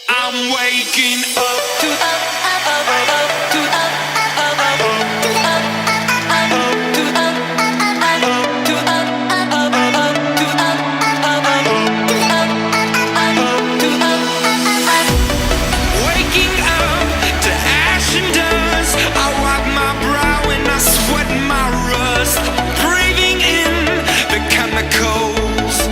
I'm waking up to waking up to ash and dust. I wipe my brow and I sweat my rust. Breathing in the chemicals.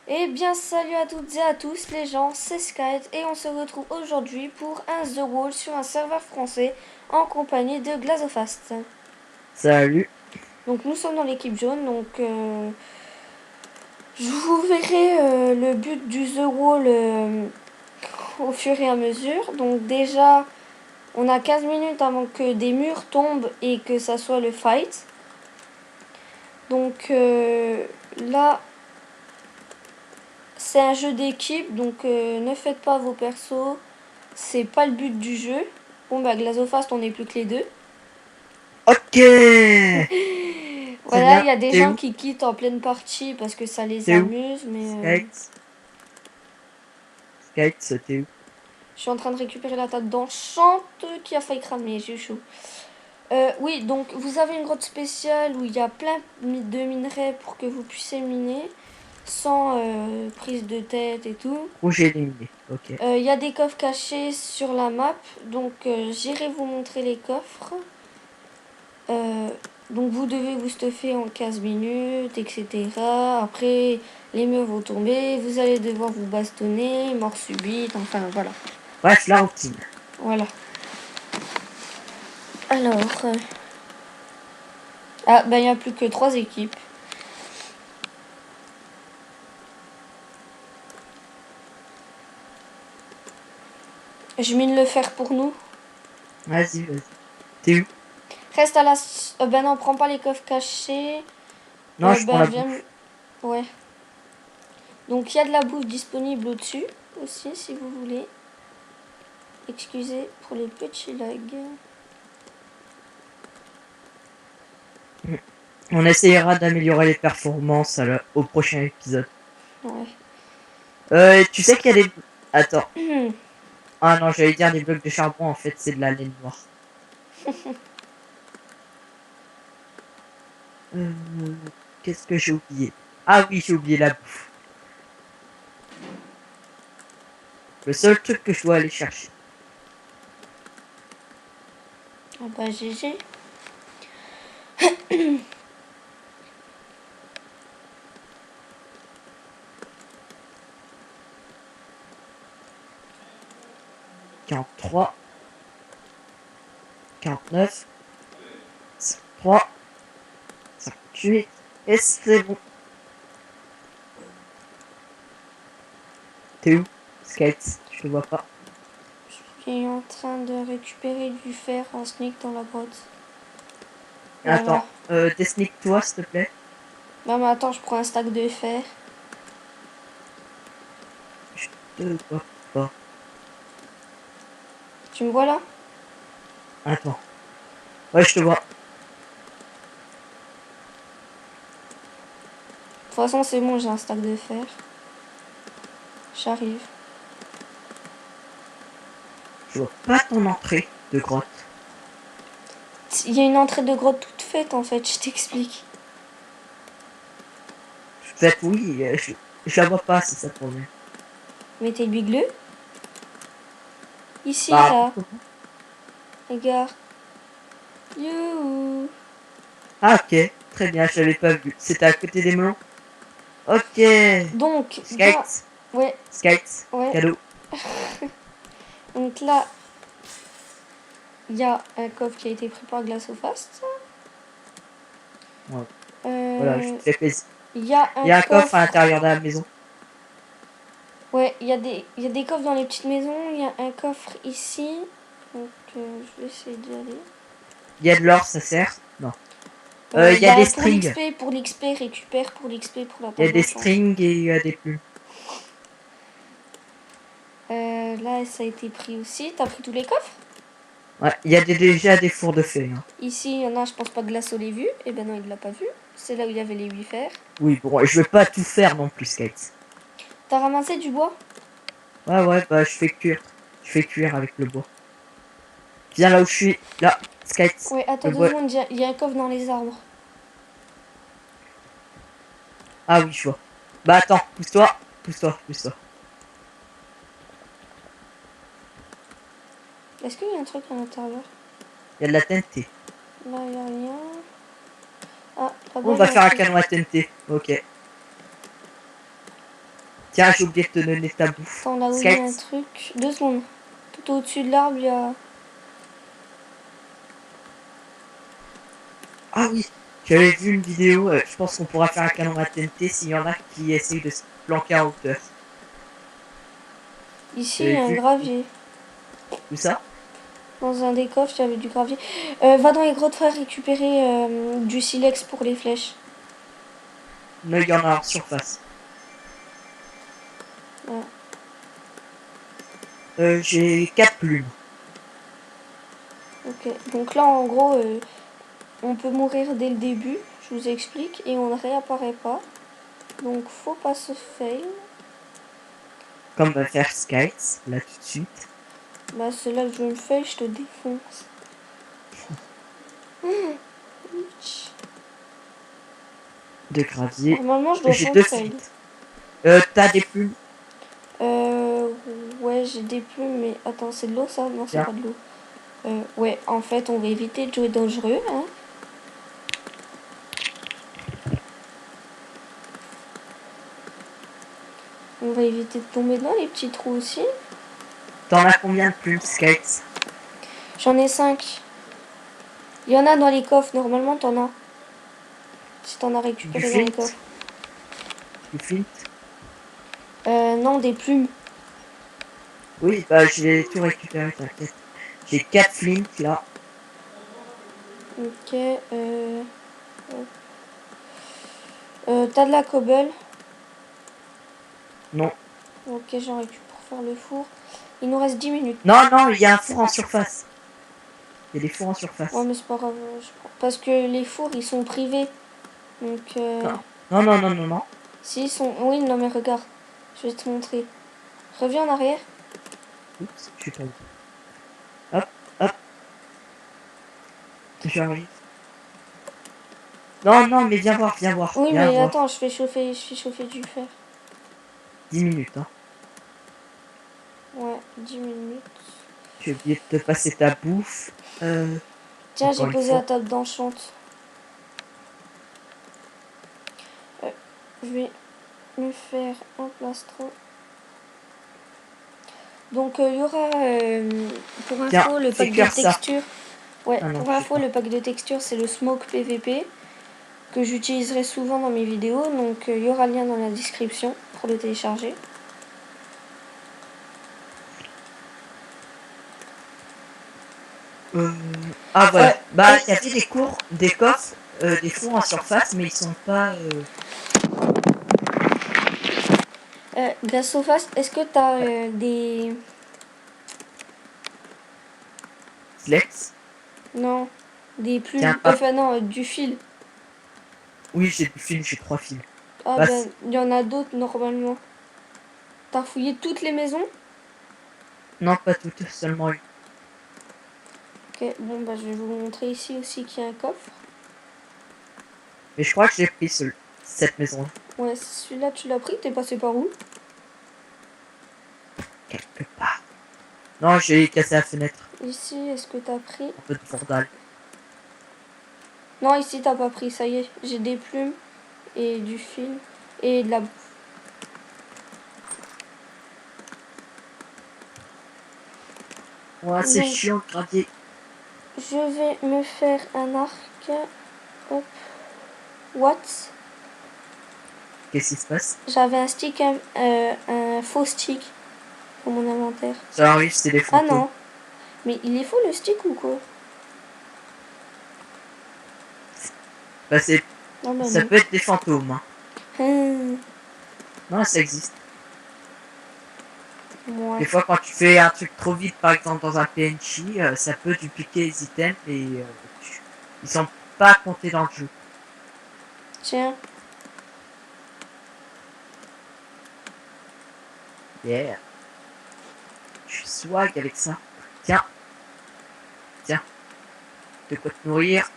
Eh bien salut à toutes et à tous les gens, c'est Skype et on se retrouve aujourd'hui pour un The Wall sur un serveur français en compagnie de Glazofast. Salut. Donc nous sommes dans l'équipe jaune, donc je vous verrai le but du The Wall au fur et à mesure. Donc déjà on a 15 minutes avant que des murs tombent et que ça soit le fight. Donc là c'est un jeu d'équipe, donc ne faites pas vos persos, c'est pas le but du jeu. Bon bah Glazofast on n'est plus que les deux. Ok. Voilà, il y a bien. des T'es gens où qui quittent en pleine partie parce que ça les T'es où amuse, mais Skate, t'es où? je suis en train de récupérer la table d'enchante qui a failli cramer, j'ai eu chaud. Oui, donc vous avez une grotte spéciale où il y a plein de minerais pour que vous puissiez miner sans prise de tête et tout. Rouge éliminé. Ok. Il y a des coffres cachés sur la map, donc j'irai vous montrer les coffres. Donc vous devez vous stuffer en 15 minutes, etc. Après, les murs vont tomber, vous allez devoir vous bastonner, mort subite, enfin voilà. Bref, la routine. Voilà. Alors... Ah, ben il n'y a plus que 3 équipes. Je mine le fer pour nous. Vas-y. T'es où? Reste à la... ben non, prends pas les coffres cachés. Non, je prends la viens... bouffe. Ouais. Donc il y a de la bouffe disponible au-dessus aussi si vous voulez. Excusez pour les petits lags. On essayera d'améliorer les performances au prochain épisode. Ouais. Tu sais qu'il y a des... Attends. Ah non, j'allais dire des blocs de charbon, en fait, c'est de la laine noire. Qu'est-ce que j'ai oublié? Ah oui, j'ai oublié la bouffe. Le seul truc que je dois aller chercher. Ah bah GG. Quarante-trois, 49, 53, 58, et c'est bon. T'es où, Skate? Je te vois pas. Je suis en train de récupérer du fer en sneak dans la grotte. Attends, desnique-toi s'il te plaît. Non mais attends, je prends un stack de fer. Je te vois pas. Tu me vois là? Attends. Ouais, je te vois. De toute façon c'est bon, j'ai un stack de fer. J'arrive. Je vois pas ton entrée de grotte. Il y a une entrée de grotte toute faite en fait, je t'explique. Peut-être oui, je la vois pas, c'est ça le problème. Mettez le gleu. Ici Bah, là. Regarde. Youhou. ah ok, très bien, je l'avais pas vu. C'était à côté des melons. Ok. Donc, Skate. ouais. Skate. Ouais. Cadeau. Donc là, il y a un coffre qui a été pris par Glazofast. Ouais. Voilà, je te fais plaisir. Il y a un coffre à l'intérieur de la maison. Ouais, il y a des coffres dans les petites maisons. Il y a un coffre ici. Donc je vais essayer d'y aller. Il y a de l'or, ça sert? Non. Il y a des strings. Pour l'XP, récupère pour l'XP pour la table. Il y a des strings et il y a des plumes. Là, ça a été pris aussi. T'as pris tous les coffres? Ouais, il y a déjà des fours de feu. Hein. Ici, il y en a, je pense pas que Glasso l'ait vu. Eh ben non, il l'a pas vu. C'est là où il y avait les 8 fers. Oui, bon, je vais pas tout faire non plus, Skate. T'as ramassé du bois? Ouais, bah je fais cuire. Je fais cuire avec le bois. Viens là où je suis. Là, Skate. Ouais, attends Le 2 bois. secondes, il y a un coffre dans les arbres. Ah oui, je vois. Bah attends, pousse-toi. Pousse-toi, pousse-toi. Est-ce qu'il y a un truc à l'intérieur? Il y a de la TNT. Là, il y a rien. Ah, là-bas, On il y va a un faire un truc. canon à TNT. Ok. Tiens, j'ai oublié de te donner ta bouffe. Attends, là où il y a un Skate. truc. 2 secondes. Tout au-dessus de l'arbre, il y a... Ah oui, j'avais vu une vidéo. Je pense qu'on pourra faire un canon à TNT s'il y en a qui essayent de se planquer en hauteur. Ici, il y J'avais a un vu gravier. tout ça. Dans un des coffres, il y avait du gravier. Va dans les grottes frères récupérer du silex pour les flèches. Non, il y en a en surface. Ouais. J'ai 4 plumes. Ok. Donc là, en gros, on peut mourir dès le début. Je vous explique. Et on ne réapparaît pas. Donc, faut pas se fail. Comme va faire Skate, là tout de suite. Bah, c'est là que je me fail, je te défonce. Ouch. De gravier. Normalement, je dois J'ai pas me 2 fail. flint. T'as des plumes. Ouais, j'ai des plumes, mais attends, c'est de l'eau ça? Non, c'est Tiens. pas de l'eau. Ouais, en fait, on va éviter de jouer dangereux, hein. On va éviter de tomber dans les petits trous aussi. T'en as combien de plumes, Skate? J'en ai 5. Il y en a dans les coffres, normalement, t'en as. Si t'en as Du récupéré dans les flint? coffres. Du flint? Non, des plumes. Oui, bah j'ai tout récupéré, t'inquiète. J'ai 4 flint là. Ok, t'as de la cobble. Non. Ok, j'en récupère pour faire le four. Il nous reste 10 minutes. Non, non, il y a un four en surface. Il y a des fours en Ouais, surface. mais c'est pas grave. Parce que les fours, ils sont privés. Donc, Non. Non, non, non, non, non. s'ils sont... Oui, non, mais regarde. Je vais te montrer. Reviens en arrière. Oups, je suis tombé. Hop, hop. J'arrive. Non, non, mais viens voir, viens voir, Oui, viens mais voir. attends, je fais chauffer du fer. 10 minutes, hein. Ouais, 10 minutes. J'ai oublié de te passer ta bouffe. Tiens, Encore j'ai une posé fois. la table d'enchante. Je vais me faire un plastron. Donc, il y aura, pour info, Tiens, le fais pack de cuire ça. texture. Ouais, Ah non, pour je sais info, pas. le pack de texture, c'est le Smoke PVP. Que j'utiliserai souvent dans mes vidéos. Donc, il y aura le lien dans la description pour le télécharger. Ah voilà. Bah, et- il y avait des coffres, des fours en surface, mais ils sont pas. Glassofast, est-ce que tu as des... Flex. Non, des Tiens, plumes... hop. Enfin non, du fil. Oui, j'ai du fil, j'ai 3 fils. Ah Bah, ben, il y en a d'autres normalement. T'as fouillé toutes les maisons? non, pas toutes, seulement une. Ok, bon bah je vais vous montrer ici aussi qu'il y a un coffre. Mais je crois que j'ai pris cette maison-là. Ouais, celui-là tu l'as pris, t'es passé par où? Quelque part. Non, j'ai cassé la fenêtre. Ici, est-ce que t'as pris? Un peu de fourdal. Non, ici t'as pas pris, ça y est. J'ai des plumes et du fil et de la bouffe. Ouais, c'est Donc, chiant de gravier. je vais me faire un arc. Hop. What? Qu'est-ce qui se passe? J'avais un stick, un faux stick pour mon inventaire. Ça arrive, c'est des Ah fantômes. non. Mais il est faux le stick ou quoi? Bah, Ah bah ça non. peut être des fantômes. Hein. Hum, Non, ça existe. ouais. Des fois, quand tu fais un truc trop vite, par exemple dans un PNJ, ça peut dupliquer les items et ils sont pas comptés dans le jeu. Tiens. Yeah. Je suis swag avec ça. Tiens. Tiens. De quoi te nourrir.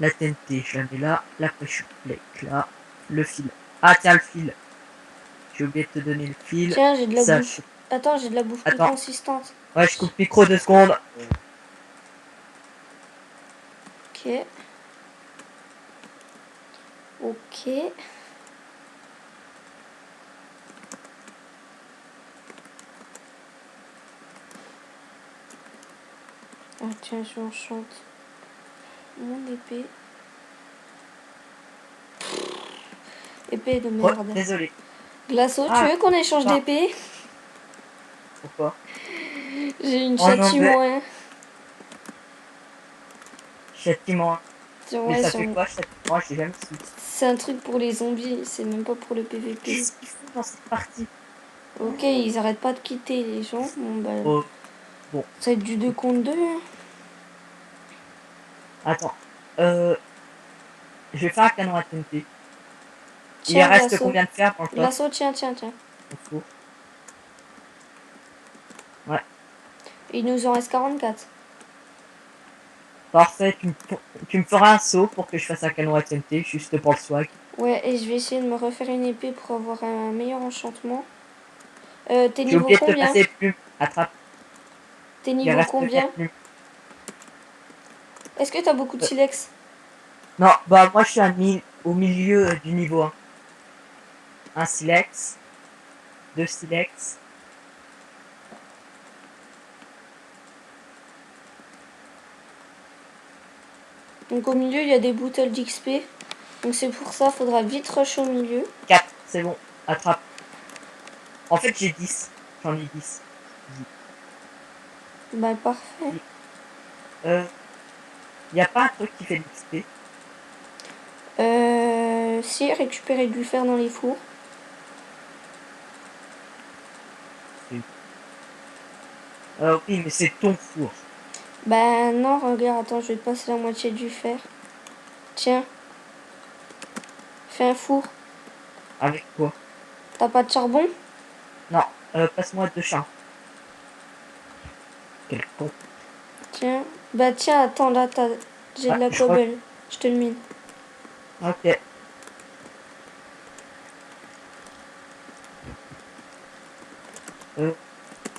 La TNT, je la mets là. La pressure plate là. Le fil. Ah tiens, le fil. J'ai oublié de te donner le fil. Tiens, j'ai de la Ça, bouffe. Attends, j'ai de la bouffe plus Attends. consistante. Ouais, je coupe le micro 2 secondes. Ok. Ok. Ah tiens, je m'enchante mon épée. Épée de Oh, merde. désolé. Glaço, tu Ah, veux qu'on échange pas. d'épée? Pourquoi? J'ai une Oh non, châtiment, hein. châtiment. Mais Ouais, ça fait quoi, châtiment? J'ai jamais su. c'est un truc pour les zombies, c'est même pas pour le PVP. Qu'est-ce qu'ils font dans cette partie? Ok, ils arrêtent pas de quitter les gens. Bon, bah, Oh, bon. ça va être du 2 contre 2. Hein. Attends. Je vais faire un canon à TNT. Il Tiens, reste Glaço. combien de fer dans le coffre? Glaço, tiens. Au four. Ouais. Il nous en reste 44. Parfait. Tu me feras un saut pour que je fasse un canon à TNT, juste pour le swag. Ouais, et je vais essayer de me refaire une épée pour avoir un meilleur enchantement. T'es J'ai niveau oublié de te combien? passer les plumes. Attrape. T'es Il niveau reste combien? 4 plumes. Est-ce que t'as beaucoup de silex? Non, bah moi je suis au milieu du niveau 1. Un silex. 2 silex. Donc au milieu, il y a des bouteilles d'XP. Donc c'est pour ça, faudra vite rush au milieu. 4, c'est bon. Attrape. En fait j'ai 10. J'en ai 10. Bah parfait. Y a pas un truc qui fait l'XP? Si, récupérer du fer dans les fours. Oui, mais c'est ton four. Bah non, regarde, attends, je vais te passer la moitié du fer. Tiens. Fais un four. Avec quoi? T'as pas de charbon? Non, passe-moi 2 charbons. Quel con. Tiens. Bah tiens, attends, là, j'ai de la Je crois... cobble. Je te le mine. Ok.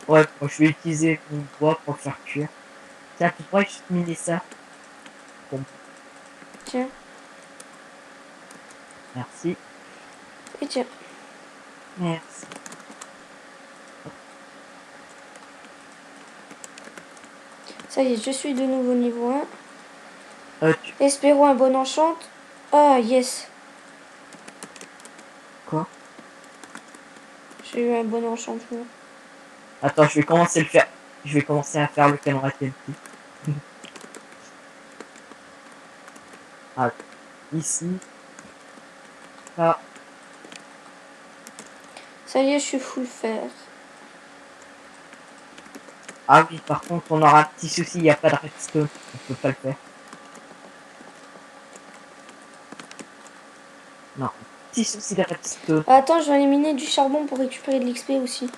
Ouais, bon, je vais utiliser mon bois pour le faire cuire. Tiens, tu pourrais juste miner ça. Bon, Tiens. merci. Et tiens. Merci. Ça y est, je suis de nouveau niveau 1. Tu... Espérons un bon enchant. Ah, yes. Quoi? J'ai eu un bon enchantement. Attends, je vais commencer à faire le canon à TNT. Ah, ici. Là. Ça y est, je suis full fer. Ah oui, par contre, on aura un petit souci, il n'y a pas de redstone. On peut pas le faire. Non, petit souci de redstone. Attends, je vais aller miner du charbon pour récupérer de l'XP aussi.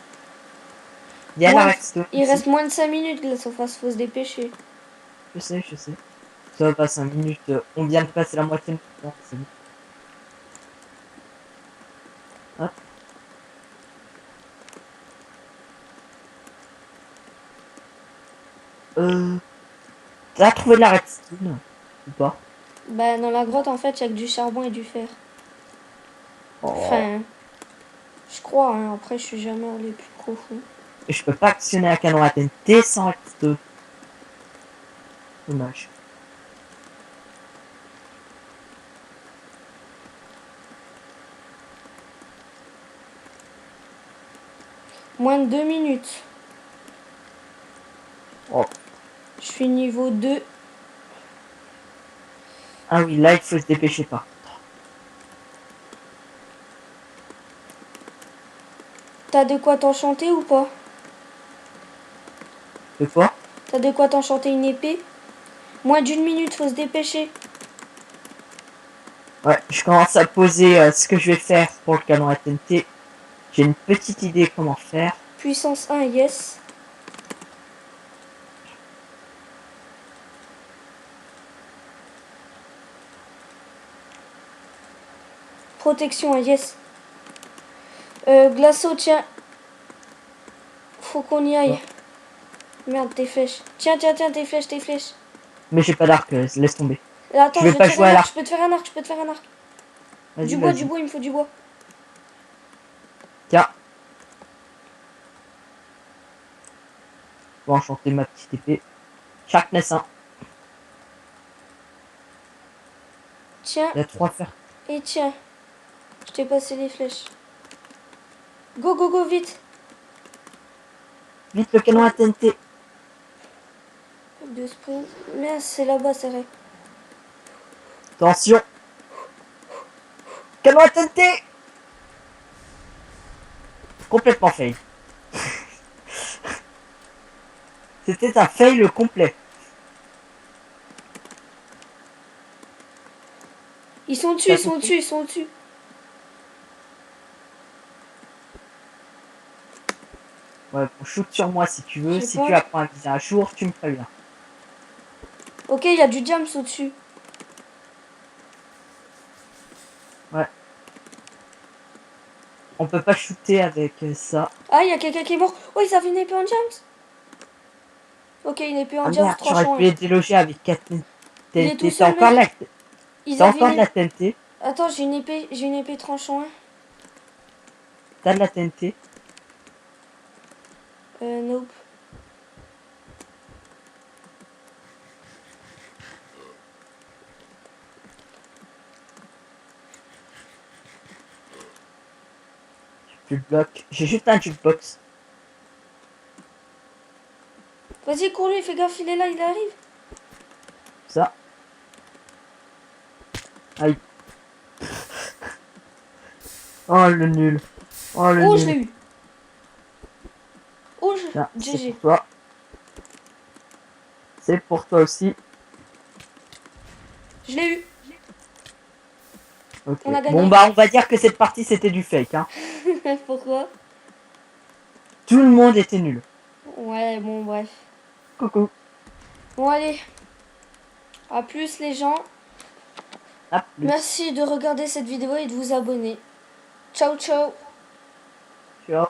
Il y a la redstone. Il ici. reste moins de 5 minutes, là, faut se dépêcher. Je sais. Ça va, 5 minutes. On vient de passer la moitié de temps, c'est bon. Hop. T'as trouvé la redstone ou pas? Bah, dans la grotte, en fait, il y a que du charbon et du fer. Oh. Enfin, je crois, hein. Après, je suis jamais allé plus profond. Et je peux pas actionner un canon à TNT sans redstone. Dommage. Moins de 2 minutes. Oh. Je suis niveau 2. Ah oui, là il faut se dépêcher pas. T'as de quoi t'enchanter ou pas? De quoi? T'as de quoi t'enchanter une épée? Moins d'une minute, faut se dépêcher. Ouais, je commence à poser ce que je vais faire pour le canon à TNT. J'ai une petite idée comment faire. Puissance 1, yes. Protection 1, yes. Glaço, tiens. Faut qu'on y aille. Ouais. Merde, tes flèches. Tiens, tiens, tiens, tes flèches, tes flèches. Mais j'ai pas d'arc, laisse tomber. Attends, Je vais je pas te faire jouer à un arc, l'arc. je peux te faire un arc, je peux te faire un arc. Vas-y, Du bois, vas-y. il me faut du bois. Tiens. Bon, enchanter ma petite épée. Sharpness 1. Tiens, Il y a 3 fers. et tiens. Je t'ai passé les flèches. Go, go, go, vite. Vite le canon à TNT. De sprint. Merde, c'est là-bas, c'est vrai. Attention. Canon à TNT. Complètement fail. C'était un fail complet. Ils sont dessus, T'as ils sont compris dessus, ils sont dessus. Ouais, bon, shoot sur moi si tu veux. Je sais Si pas. tu apprends à viser un jour, tu me préviens. Ok, il y a du jams au-dessus. Ouais. On peut pas shooter avec ça. Ah, il y a quelqu'un qui est mort. Oh, ils avaient une épée en jams. Ok, une épée Ah en jams, merde, j'aurais tranchant. pu les déloger avec 4 Il est tout TNT. seul, mec. Ils T'as avaient encore une de la épée. TNT. Attends, j'ai une épée tranchant. T'as de la TNT. Nope. Tu le bloques. J'ai juste un jukebox. Vas-y, cours lui, fais gaffe, il est là, il arrive. Ça. Aïe. Oh le nul. Oh le Oh, je l'ai nul. eu. Oh, Tiens, c'est GG. pour toi. C'est pour toi aussi. Je l'ai eu. Ok. On a gagné. Bon bah on va dire que cette partie c'était du fake. Hein. Pourquoi? Tout le monde était nul. Ouais, bon, bref. Coucou. Bon, allez. À plus, les gens. À plus. Merci de regarder cette vidéo et de vous abonner. Ciao, ciao. Ciao.